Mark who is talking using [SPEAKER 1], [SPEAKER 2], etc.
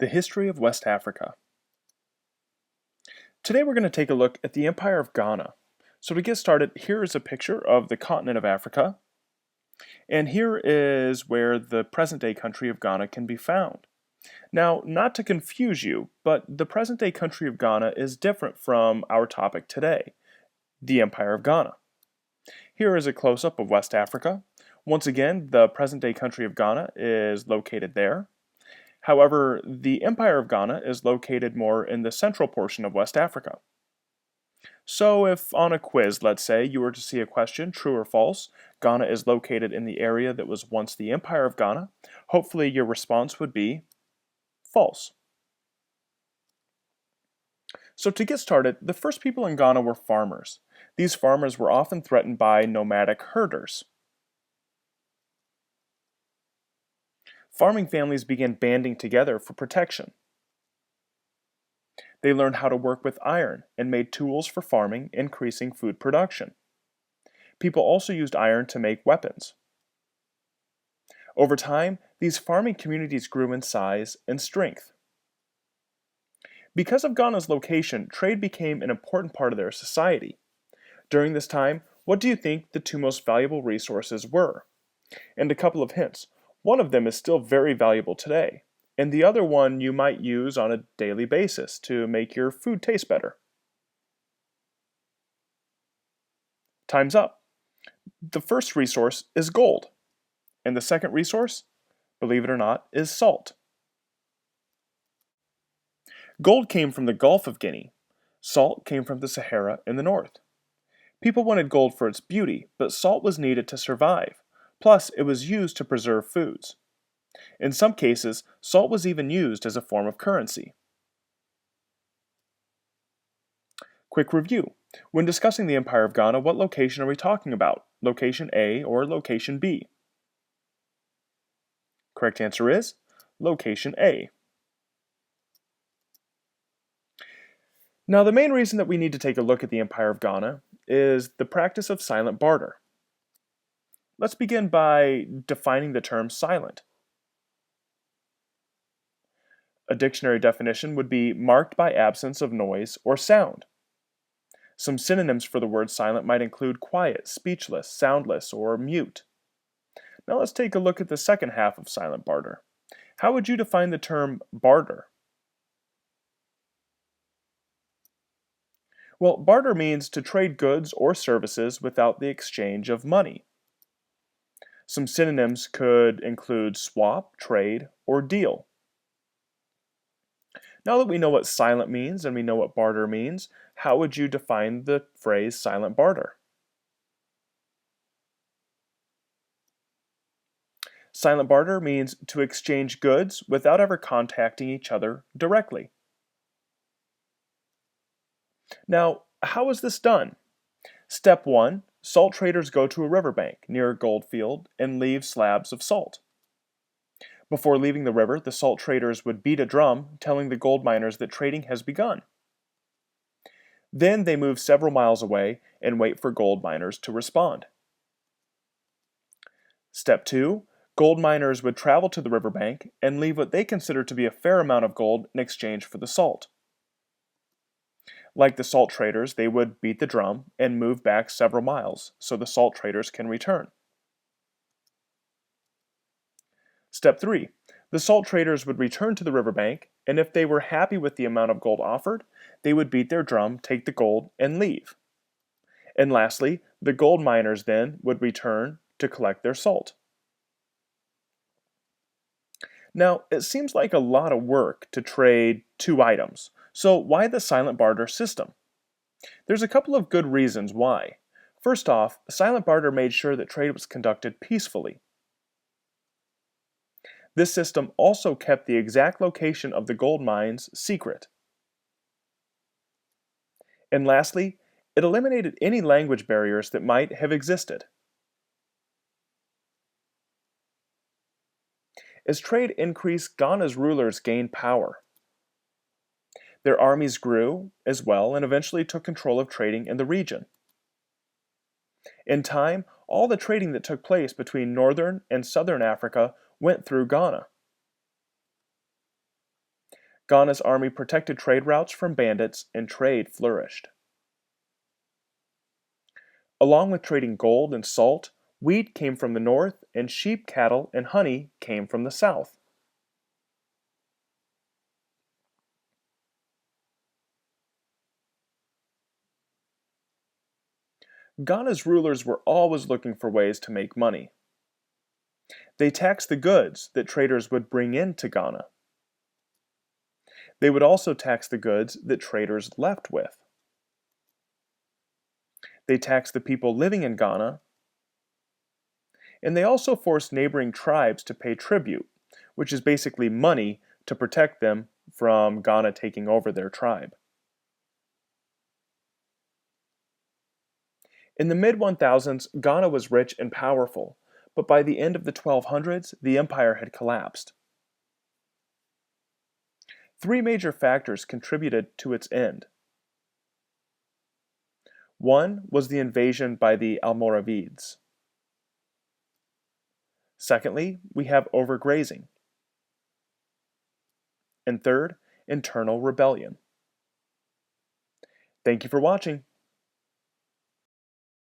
[SPEAKER 1] The history of West Africa. Today we're going to take a look at the Empire of Ghana. So to get started, here is a picture of the continent of Africa, and here is where the present-day country of Ghana can be found. Now, not to confuse you, but the present-day country of Ghana is different from our topic today, the Empire of Ghana. Here is a close-up of West Africa. Once again, the present-day country of Ghana is located there. However, the Empire of Ghana is located more in the central portion of West Africa. So if on a quiz, let's say, you were to see a question, true or false, Ghana is located in the area that was once the Empire of Ghana, hopefully your response would be false. So to get started, the first people in Ghana were farmers. These farmers were often threatened by nomadic herders. Farming families began banding together for protection. They learned how to work with iron and made tools for farming, increasing food production. People also used iron to make weapons. Over time, these farming communities grew in size and strength. Because of Ghana's location, trade became an important part of their society. During this time, what do you think the two most valuable resources were? And a couple of hints. One of them is still very valuable today, and the other one you might use on a daily basis to make your food taste better. Time's up. The first resource is gold, and the second resource, believe it or not, is salt. Gold came from the Gulf of Guinea. Salt came from the Sahara in the north. People wanted gold for its beauty, but salt was needed to survive. Plus, it was used to preserve foods. In some cases, salt was even used as a form of currency. Quick review. When discussing the Empire of Ghana, what location are we talking about? Location A or location B? Correct answer is location A. Now, the main reason that we need to take a look at the Empire of Ghana is the practice of silent barter. Let's begin by defining the term silent. A dictionary definition would be marked by absence of noise or sound. Some synonyms for the word silent might include quiet, speechless, soundless, or mute. Now let's take a look at the second half of silent barter. How would you define the term barter? Well, barter means to trade goods or services without the exchange of money. Some synonyms could include swap, trade, or deal. Now that we know what silent means and we know what barter means, how would you define the phrase silent barter? Silent barter means to exchange goods without ever contacting each other directly. Now, how is this done? Step 1. Salt traders go to a riverbank near a gold field and leave slabs of salt. Before leaving the river, the salt traders would beat a drum, telling the gold miners that trading has begun. Then they move several miles away and wait for gold miners to respond. Step 2. Gold miners would travel to the riverbank and leave what they consider to be a fair amount of gold in exchange for the salt. Like the salt traders, they would beat the drum and move back several miles so the salt traders can return. Step 3. The salt traders would return to the riverbank, and if they were happy with the amount of gold offered, they would beat their drum, take the gold, and leave. And lastly, the gold miners then would return to collect their salt. Now, it seems like a lot of work to trade two items, so why the silent barter system? There's a couple of good reasons why. First off, silent barter made sure that trade was conducted peacefully. This system also kept the exact location of the gold mines secret. And lastly, it eliminated any language barriers that might have existed. As trade increased, Ghana's rulers gained power. Their armies grew as well and eventually took control of trading in the region. In time, all the trading that took place between northern and southern Africa went through Ghana. Ghana's army protected trade routes from bandits and trade flourished. Along with trading gold and salt, wheat came from the north and sheep, cattle, and honey came from the south. Ghana's rulers were always looking for ways to make money. They taxed the goods that traders would bring into Ghana. They would also tax the goods that traders left with. They taxed the people living in Ghana, and they also forced neighboring tribes to pay tribute, which is basically money to protect them from Ghana taking over their tribe. In the mid-1000s, Ghana was rich and powerful, but by the end of the 1200s, the empire had collapsed. Three major factors contributed to its end. One was the invasion by the Almoravids. Secondly, we have overgrazing. And third, internal rebellion. Thank you for watching.